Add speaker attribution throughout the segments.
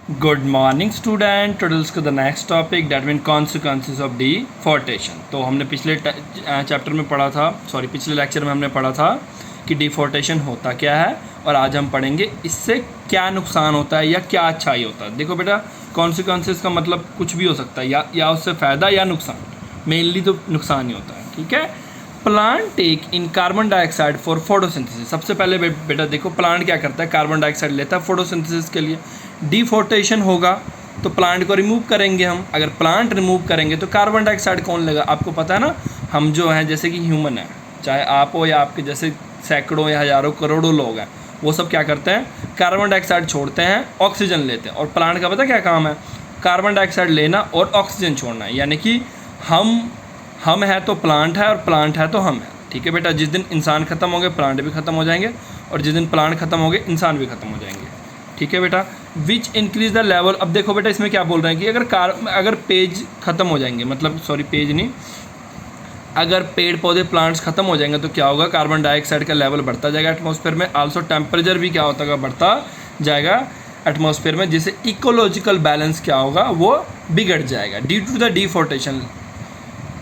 Speaker 1: Good morning student. Today discuss the next topic that mean consequences of deforestation. तो हमने पिछले chapter में पढ़ा था, पिछले लेक्चर में हमने पढ़ा था कि डिफॉर्टेशन होता क्या है, और आज हम पढ़ेंगे इससे क्या नुकसान होता है या क्या अच्छाई होता है। देखो बेटा, कॉन्सिक्वेंसेस का मतलब कुछ भी हो सकता है, या उससे फ़ायदा या नुकसान। मेनली तो नुकसान ही होता है, ठीक है। Plant take in carbon dioxide for photosynthesis. सबसे पहले बेटा देखो, प्लांट क्या करता है, कार्बन डाइऑक्साइड लेता है फोटोसिंथेसिस के लिए। डिफॉर्टेशन होगा तो प्लांट को रिमूव करेंगे हम। अगर प्लांट रिमूव करेंगे तो कार्बन डाइऑक्साइड कौन लेगा? आपको पता है ना, हम जो हैं, जैसे कि ह्यूमन है, चाहे आप हो या आपके जैसे सैकड़ों या हज़ारों करोड़ों लोग हैं, वो सब क्या करते हैं, कार्बन डाइऑक्साइड छोड़ते हैं, ऑक्सीजन लेते हैं। और प्लांट का पता क्या काम है? कार्बन डाइऑक्साइड लेना और ऑक्सीजन छोड़ना है। यानी कि हम है तो प्लांट है, और प्लांट है तो हम है। ठीक है बेटा, जिस दिन इंसान ख़त्म होंगे प्लांट भी ख़त्म हो जाएंगे, और जिस दिन प्लांट ख़त्म होंगे इंसान भी ख़त्म हो जाएंगे। ठीक है बेटा, विच इंक्रीज द लेवल। अब देखो बेटा, इसमें क्या बोल रहे हैं कि अगर पेज ख़त्म हो जाएंगे, मतलब पेज नहीं, अगर पेड़ पौधे प्लांट्स ख़त्म हो जाएंगे तो क्या होगा, कार्बन डाइऑक्साइड का लेवल बढ़ता जाएगा एटमॉस्फेयर में। आल्सो टेम्परेचर भी क्या होता है, बढ़ता जाएगा एटमॉस्फेयर में, जिससे इकोलॉजिकल बैलेंस क्या होगा, वो बिगड़ जाएगा। Due to the deforestation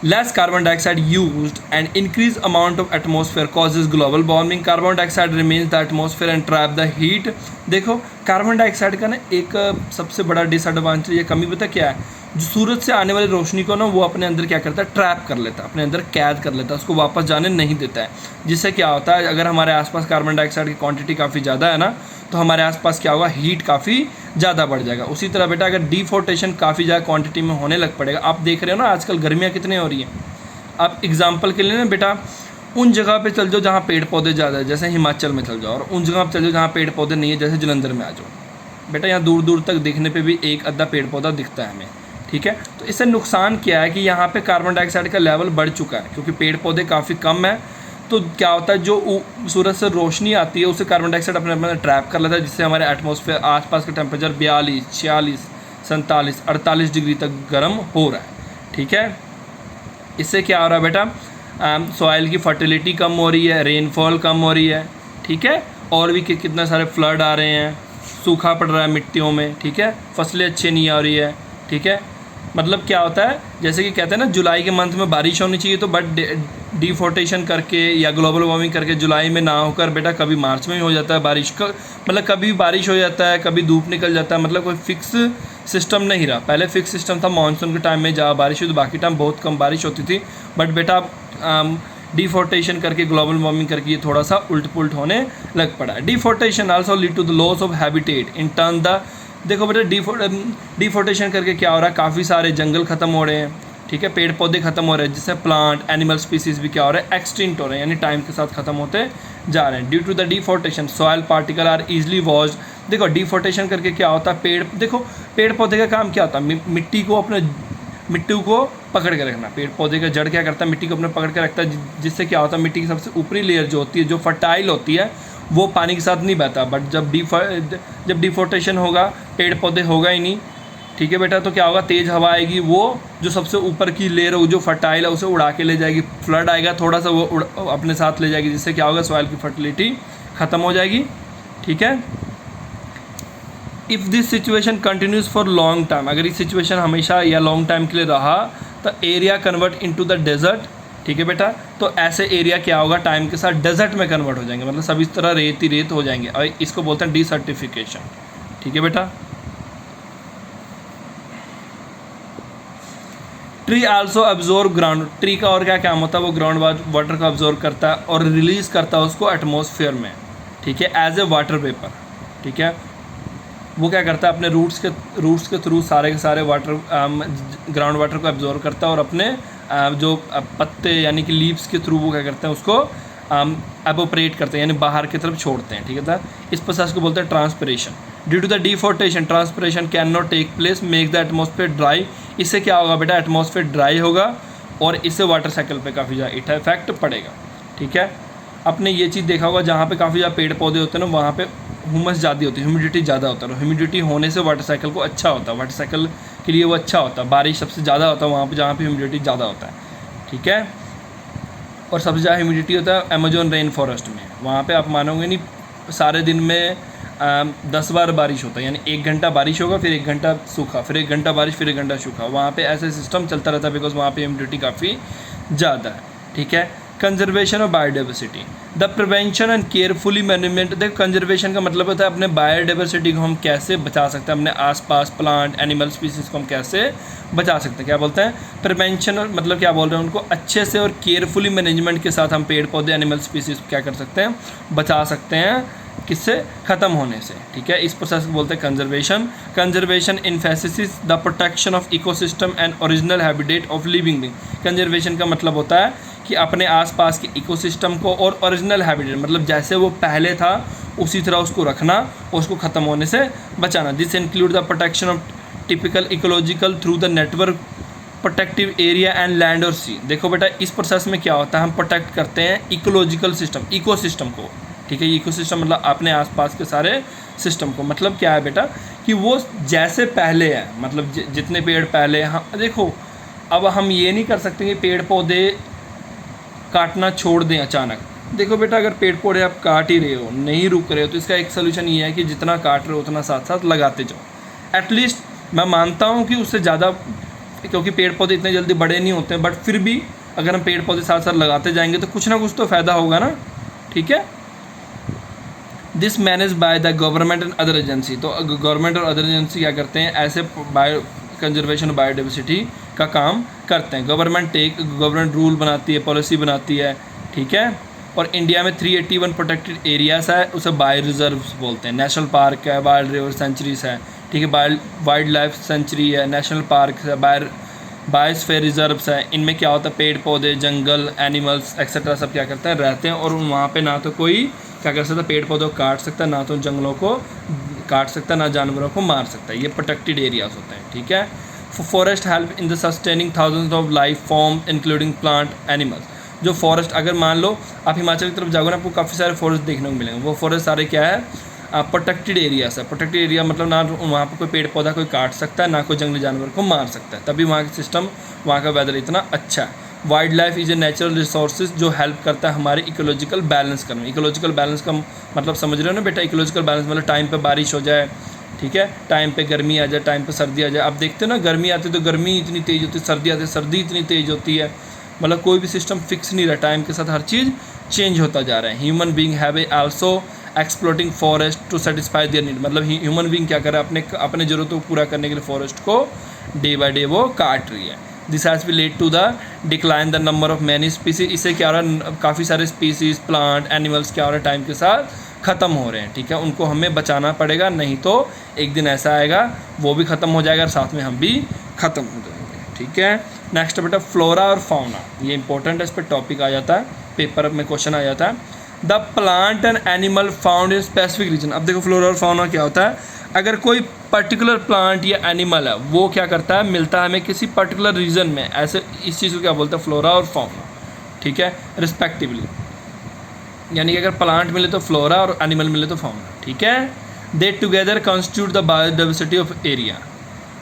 Speaker 1: less carbon dioxide used and increased amount of atmosphere causes global warming. Carbon dioxide remains the atmosphere and trap the heat. देखो, कार्बन डाइऑक्साइड का ना एक सबसे बड़ा डिसएडवांटेज या कमी पता क्या है, जो सूरज से आने वाली रोशनी को ना वो अपने अंदर क्या करता है, ट्रैप कर लेता है, अपने अंदर कैद कर लेता है, उसको वापस जाने नहीं देता है। जिससे क्या होता है, अगर हमारे आसपास कार्बन डाइऑक्साइड की क्वांटिटी काफ़ी ज़्यादा है ना, तो हमारे आसपास क्या होगा, हीट काफ़ी ज़्यादा बढ़ जाएगा। उसी तरह बेटा, अगर डिफॉर्टेशन काफ़ी ज़्यादा क्वांटिटी में होने लग पड़ेगा, आप देख रहे हो ना आजकल गर्मियाँ कितनी हो रही हैं। आप एग्जाम्पल के लिए ना बेटा, उन जगह पे चल जाओ जहाँ पेड़ पौधे ज़्यादा है, जैसे हिमाचल में चल जाओ, और उन जगह पे चल जाओ जहाँ पेड़ पौधे नहीं है, जैसे जलंधर में आ जाओ बेटा, यहाँ दूर दूर तक दिखने पे भी एक अद्धा पेड़ पौधा दिखता है हमें। ठीक है, तो इससे नुकसान क्या है कि यहाँ पे कार्बन डाइऑक्साइड का लेवल बढ़ चुका है, क्योंकि पेड़ पौधे काफ़ी कम है। तो क्या होता है, जो सूरज से रोशनी आती है उसे कार्बन डाइऑक्साइड अपने अंदर ट्रैप कर लेता है, जिससे हमारे एटमॉस्फेयर आसपास का टेम्परेचर 42, 46, 47, 48 डिग्री तक गर्म हो रहा है। ठीक है, इससे क्या हो रहा है बेटा, सॉइल की फर्टिलिटी कम हो रही है, रेनफॉल कम हो रही है। ठीक है, और भी कितने सारे फ्लड आ रहे हैं, सूखा पड़ रहा है मिट्टियों में। ठीक है, फसलें अच्छी नहीं आ रही है। ठीक है, मतलब क्या होता है, जैसे कि कहते हैं ना, जुलाई के मंथ में बारिश होनी चाहिए, तो बट डिफॉर्टेशन करके या ग्लोबल वार्मिंग करके जुलाई में ना होकर बेटा कभी मार्च में ही हो जाता है बारिश का। मतलब कभी बारिश हो जाता है, कभी धूप निकल जाता है, मतलब कोई फिक्स सिस्टम नहीं रहा। पहले फिक्स सिस्टम था, मानसून के टाइम में जहाँ बारिश हुई तो बाकी टाइम बहुत कम बारिश होती थी। बट बेटा डिफॉर्टेशन करके, ग्लोबल वार्मिंग करके ये थोड़ा सा उल्ट पुल्ट होने लग पड़ा है। Deforestation also lead to the loss of habitat in turn the. देखो बेटा, डिफॉर्टेशन करके क्या हो रहा है, काफ़ी सारे जंगल ख़त्म हो रहे हैं। ठीक है, पेड़ पौधे ख़त्म हो रहे हैं, जिससे प्लांट एनिमल स्पीसीज़ भी क्या हो रहे हैं, एक्सटिंक्ट हो रहे हैं, यानी टाइम के साथ ख़त्म होते जा रहे हैं। Due to the deforestation soil particle are easily washed. देखो, डिफॉर्टेशन करके क्या होता है, पेड़ पौधे का काम क्या होता है, मिट्टी को पकड़ के रखना। पेड़ पौधे का जड़ क्या करता है, मिट्टी को अपने पकड़ के रखता है, जिससे क्या होता है, मिट्टी की सबसे ऊपरी लेयर जो होती है, जो फर्टाइल होती है, वो पानी के साथ नहीं बहता। बट जब डिफॉर्टेशन होगा, पेड़ पौधे होगा ही नहीं। ठीक है बेटा, तो क्या होगा, तेज़ हवा आएगी, वो जो सबसे ऊपर की लेयर है, जो फर्टाइल है, उसे उड़ा के ले जाएगी। फ्लड आएगा थोड़ा सा, वो अपने साथ ले जाएगी, जिससे क्या होगा, सॉइल की फर्टिलिटी ख़त्म हो जाएगी। ठीक है, if this situation continues for long time, अगर ये सिचुएशन हमेशा या लॉन्ग टाइम के लिए रहा, तो area convert into the desert. ठीक है बेटा, तो ऐसे एरिया क्या होगा, टाइम के साथ डेजर्ट में कन्वर्ट हो जाएंगे, मतलब सब इस तरह रेत ही रेत हो जाएंगे, और इसको बोलते हैं डिसर्टिफिकेशन। ठीक है बेटा, tree also absorb ground. Tree का और क्या काम होता है, वो ग्राउंड वाटर को अब्जॉर्ब करता है और रिलीज़ करता है उसको एटमॉस्फेयर में। ठीक है, एज ए वाटर वेपर। ठीक है, वो क्या करता है, अपने रूट्स के थ्रू सारे के सारे ग्राउंड वाटर को एब्जॉर्ब करता है, और अपने जो पत्ते यानी कि लीव्स के थ्रू वो क्या करते हैं, उसको एवोपरेट करते हैं, यानी बाहर की तरफ छोड़ते हैं। ठीक है, इस प्रोसेस को बोलते हैं transpiration. Due to the deforestation transpiration can not take place, make the atmosphere dry. इससे क्या होगा बेटा, एटमॉस्फेयर ड्राई होगा, और इससे वाटर साइकिल पे काफ़ी ज़्यादा इफेक्ट पड़ेगा। ठीक है, आपने ये चीज़ देखा होगा, जहाँ पे काफ़ी ज़्यादा पेड़ पौधे होते हैं ना, वहाँ पे ह्यूमस ज़्यादा होती है, ह्यूमिडिटी ज़्यादा होता है। ह्यूमिडिटी होने से वाटर साइकिल को अच्छा होता है, वाटर साइकिल के लिए वो अच्छा होता है। बारिश सबसे ज़्यादा होता है वहाँ पे जहाँ पे ह्यूमिडिटी ज़्यादा होता है। ठीक है, और सबसे ज़्यादा ह्यूमिडिटी होता है अमेजोन रेन फॉरेस्ट में। वहाँ पे आप मानोगे नहीं, सारे दिन में 10 बार बारिश होता है, यानी 1 घंटा बारिश होगा, फिर 1 घंटा सूखा, फिर 1 घंटा बारिश, फिर 1 घंटा सूखा। वहाँ पे ऐसे सिस्टम चलता रहता है बिकॉज वहाँ पे ह्यूमिडिटी काफ़ी ज़्यादा है, ठीक है। Conservation of biodiversity, the prevention and carefully management. देखो कंजर्वेशन का मतलब होता है अपने बायोडाइवर्सिटी को हम कैसे बचा सकते हैं, अपने आसपास प्लांट एनिमल स्पीसीज़ को हम कैसे बचा सकते हैं। क्या बोलते हैं प्रिवेंशन, मतलब क्या बोल रहे हैं, उनको अच्छे से और केयरफुली मैनेजमेंट के साथ हम पेड़ पौधे एनिमल स्पीसीज़ क्या कर सकते हैं, बचा सकते हैं, किससे, ख़त्म होने से, ठीक है। इस प्रोसेस को बोलते हैं conservation. Conservation emphasis the protection of ecosystem and original habitat of living being. Conservation का मतलब होता है कि अपने आसपास के इकोसिस्टम को और ओरिजिनल हैबिटेट, मतलब जैसे वो पहले था उसी तरह उसको रखना और उसको ख़त्म होने से बचाना। This include the protection of typical ecological through the network protective area and land और सी। देखो बेटा इस प्रोसेस में क्या होता है, हम प्रोटेक्ट करते हैं इकोलॉजिकल सिस्टम, इकोसिस्टम को, ठीक है। इकोसिस्टम मतलब अपने आसपास के सारे सिस्टम को। मतलब क्या है बेटा कि वो जैसे पहले है, मतलब जितने पेड़ पहले, हाँ देखो अब हम ये नहीं कर सकते कि पेड़ पौधे काटना छोड़ दें अचानक। देखो बेटा अगर पेड़ पौधे आप काट ही रहे हो, नहीं रुक रहे हो, तो इसका एक सोल्यूशन ये है कि जितना काट रहे हो उतना साथ साथ लगाते जाओ। एटलीस्ट मैं मानता हूँ कि उससे ज़्यादा, क्योंकि पेड़ पौधे इतने जल्दी बड़े नहीं होते हैं, बट फिर भी अगर हम पेड़ पौधे साथ साथ लगाते जाएंगे तो कुछ ना कुछ तो फ़ायदा होगा ना, ठीक है। This manage by the government and other agency. तो गवर्नमेंट और अदर एजेंसी क्या करते हैं, ऐसे बायो कंजर्वेशन और बायोडाइवर्सिटी का काम करते हैं। गवर्नमेंट रूल बनाती है, पॉलिसी बनाती है, ठीक है। और इंडिया में 381 प्रोटेक्टेड एरियाज़ है, उसे बायो रिजर्व्स बोलते हैं। नेशनल पार्क है, वाइल्ड रिवर सेंचुरीज है, ठीक है, वाइल्ड लाइफ सेंचुरी है, नेशनल पार्क है, बायोस्फीयर रिजर्व्स है। इनमें क्या होता है, पेड़ पौधे, जंगल, एनिमल्स एक्सेट्रा सब क्या करते हैं, रहते हैं। और वहाँ पे ना तो कोई क्या कर सकता है, पेड़ पौधों को काट सकता है, ना तो जंगलों को काट सकता है, ना जानवरों को मार सकता है। ये प्रोटेक्टेड एरियाज होते हैं, ठीक है। Forest help in the sustaining thousands of life form including plant animals. जो फॉरेस्ट, अगर मान लो आप हिमाचल की तरफ जाओगे ना, आपको काफ़ी सारे फॉरेस्ट देखने को मिलेंगे। वो फॉरेस्ट सारे क्या है, प्रोटेक्टेड एरियाज है। प्रोटेक्टेड एरिया मतलब ना वहाँ पर कोई पेड़ पौधा कोई काट सकता है, ना कोई जंगली जानवर को मार सकता है, तभी वहाँ का सिस्टम, वहाँ का वेदर इतना अच्छा है। Wild life is a natural resources जो हेल्प करता है हमारे इकोलॉजिकल बैलेंस करने। इकोलॉजिकल बैलेंस का मतलब समझ रहे हो ना बेटा, इकोलॉजिकल बैलेंस मतलब टाइम पे बारिश हो जाए, ठीक है, टाइम पे गर्मी आ जाए, टाइम पे सर्दी आ जाए। आप देखते हो ना, गर्मी आती तो गर्मी इतनी तेज़ होती है, सर्दी आती है सर्दी इतनी तेज़ होती है। मतलब कोई भी सिस्टम फिक्स नहीं रहा, टाइम के साथ हर चीज़ चेंज होता जा रहा है। Human being have a also exploiting forest to satisfy their need. मतलब ह्यूमन बीइंग क्या कर रहा है, अपने ज़रूरतों को पूरा करने के लिए फॉरेस्ट को डे बाय डे वो काट रही है। This has be led to the decline the number of many species. इससे क्या हो रहा है, काफ़ी सारे स्पीसीज, प्लांट, एनिमल्स क्या हो रहा है, टाइम के साथ ख़त्म हो रहे हैं, ठीक है। उनको हमें बचाना पड़ेगा, नहीं तो एक दिन ऐसा आएगा वो भी ख़त्म हो जाएगा और साथ में हम भी ख़त्म हो जाएंगे, ठीक है। नेक्स्ट बेटा फ्लोरा और फाउना, ये इंपॉर्टेंट है, इस पर टॉपिक आ जाता है, पेपर में क्वेश्चन आ जाता है। The plant and animal found in specific region. अब देखो फ्लोरा और फाउना क्या होता है, अगर कोई पर्टिकुलर प्लांट या एनिमल है वो क्या करता है, मिलता है हमें किसी पर्टिकुलर रीजन में, ऐसे इस चीज़ को क्या बोलते हैं, फ्लोरा और फाउना, ठीक है, रिस्पेक्टिवली। यानी कि अगर प्लांट मिले तो फ्लोरा और एनिमल मिले तो फाउना, ठीक है। They together constitute the biodiversity of area.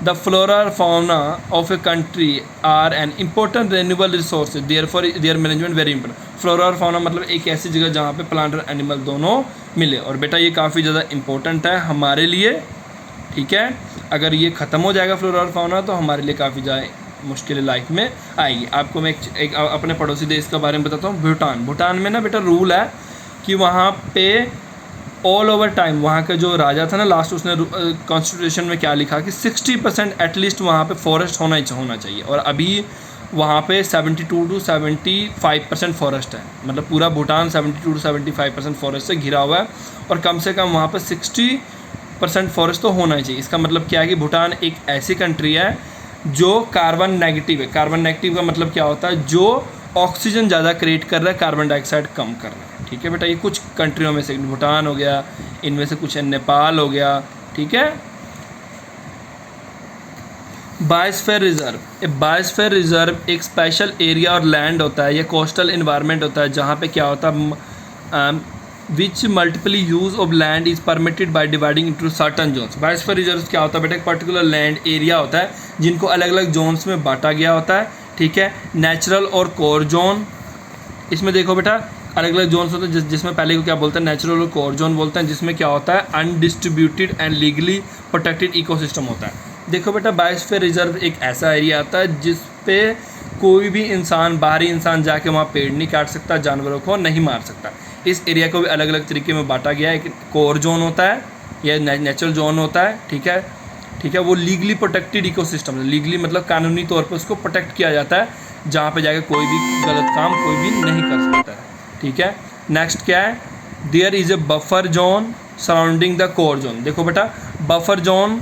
Speaker 1: The flora और fauna of a country are an important renewable resource, therefore their management very important. Flora और फाउना मतलब एक ऐसी जगह जहाँ पे प्लांट और एनिमल दोनों मिले। और बेटा ये काफ़ी ज़्यादा इंपॉर्टेंट है हमारे लिए, ठीक है। अगर ये ख़त्म हो जाएगा फ्लोरा और फाउना तो हमारे लिए काफ़ी ज़्यादा मुश्किल लाइफ में आएगी। आपको मैं एक अपने पड़ोसी देश के बारे में बताता हूँ, भूटान। भूटान में ना बेटा रूल है कि वहाँ पे ऑल ओवर टाइम, वहाँ का जो राजा था ना लास्ट, उसने कॉन्स्टिट्यूशन में क्या लिखा कि 60% एटलीस्ट वहाँ पे फॉरेस्ट होना चाहिए। और अभी वहाँ पे 72 to 75% फॉरेस्ट है। मतलब पूरा भूटान 72 to 75% फॉरेस्ट से घिरा हुआ है और कम से कम वहाँ पे 60% फॉरेस्ट तो होना ही चाहिए। इसका मतलब क्या है कि भूटान एक ऐसी कंट्री है जो कार्बन नेगेटिव है। कार्बन नेगेटिव का मतलब क्या होता है, जो ऑक्सीजन ज़्यादा क्रिएट कर रहा है, कार्बन डाइऑक्साइड कम कर रहा है, ठीक है बेटा। ये कुछ कंट्रियों में से भूटान हो गया, इनमें से कुछ है नेपाल हो गया, ठीक है। बायोस्फीयर रिजर्व, बायोस्फीयर रिजर्व एक स्पेशल एरिया और लैंड होता है, ये कोस्टल इन्वायरमेंट होता है जहाँ पे क्या होता है, which multiply use of land is permitted by dividing into certain zones. Biosphere reserve क्या होता है बेटा, एक पर्टिकुलर लैंड एरिया होता है जिनको अलग अलग जोन्स में बांटा गया होता है, ठीक है। नेचुरल और कोर जोन, इसमें देखो बेटा अलग अलग जोन्स होते हैं जिसमें पहले को क्या बोलते हैं, नेचुरल और कोर जोन बोलते हैं, जिसमें क्या होता है undistributed and legally protected ecosystem होता है। देखो बेटा बायोस्फीयर रिजर्व एक ऐसा एरिया आता है जिस पे कोई भी इंसान, बाहरी इंसान जाके वहाँ पेड़ नहीं काट सकता, जानवरों को नहीं मार सकता। इस एरिया को भी अलग अलग तरीके में बांटा गया है। एक कोर जोन होता है, यह नेचुरल जोन होता है, ठीक है, वो लीगली प्रोटेक्टेड इकोसिस्टम है। लीगली मतलब कानूनी तौर पर उसको प्रोटेक्ट किया जाता है, जहाँ पे जाके कोई भी गलत काम कोई भी नहीं कर सकता है, ठीक है। नेक्स्ट क्या है, there is a buffer zone surrounding the core zone. देखो बेटा बफर जोन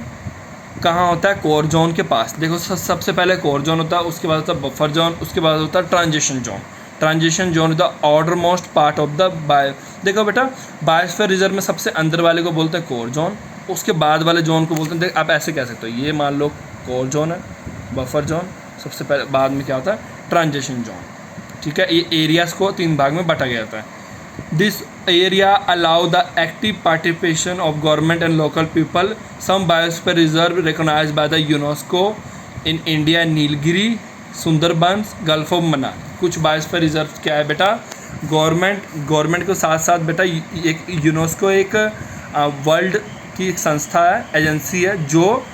Speaker 1: कहाँ होता है, कोर जोन के पास। देखो सबसे पहले कोर जोन होता है, उसके बाद होता है बफर जोन, उसके बाद होता है transition zone. Transition zone is the order most part of the bio. देखो बेटा बायोस्फीयर रिजर्व में सबसे अंदर वाले को बोलते हैं कोर जोन, उसके बाद वाले जोन को बोलते हैं, आप ऐसे कह सकते हो, ये मान लो कोर जोन है, बफर जोन, सबसे पहले बाद में क्या होता है ट्रांजिशन जोन, ठीक है। ये एरियाज़ को 3 भाग में बांटा गया था। This area allow the active participation of government and local people. Some biosphere reserve recognized by the UNESCO in India, Nilgiri, Sundarbans, gulf of Mannar. कुछ बायोस्फीयर रिजर्व क्या है बेटा, गवर्नमेंट के साथ साथ बेटा एक यूनेस्को एक वर्ल्ड की एक संस्था है, एजेंसी है, जो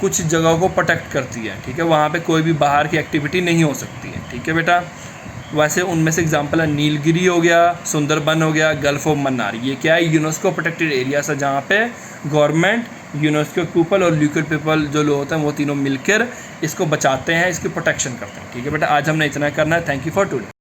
Speaker 1: कुछ जगहों को प्रोटेक्ट करती है, ठीक है। वहाँ पे कोई भी बाहर की एक्टिविटी नहीं हो सकती है, ठीक है बेटा। वैसे उनमें से एग्जांपल है नीलगिरी हो गया, सुंदरबन हो गया, गल्फ ऑफ मन्नार। ये क्या है, यूनेस्को प्रोटेक्टेड एरियाज है, जहाँ पे गवर्नमेंट, यूनेस्को पीपल और लोकल पीपल जो लोग होते हैं वो तीनों मिलकर इसको बचाते हैं, इसकी प्रोटेक्शन करते हैं, ठीक है बेटा। आज हमने इतना करना है। Thank you for today.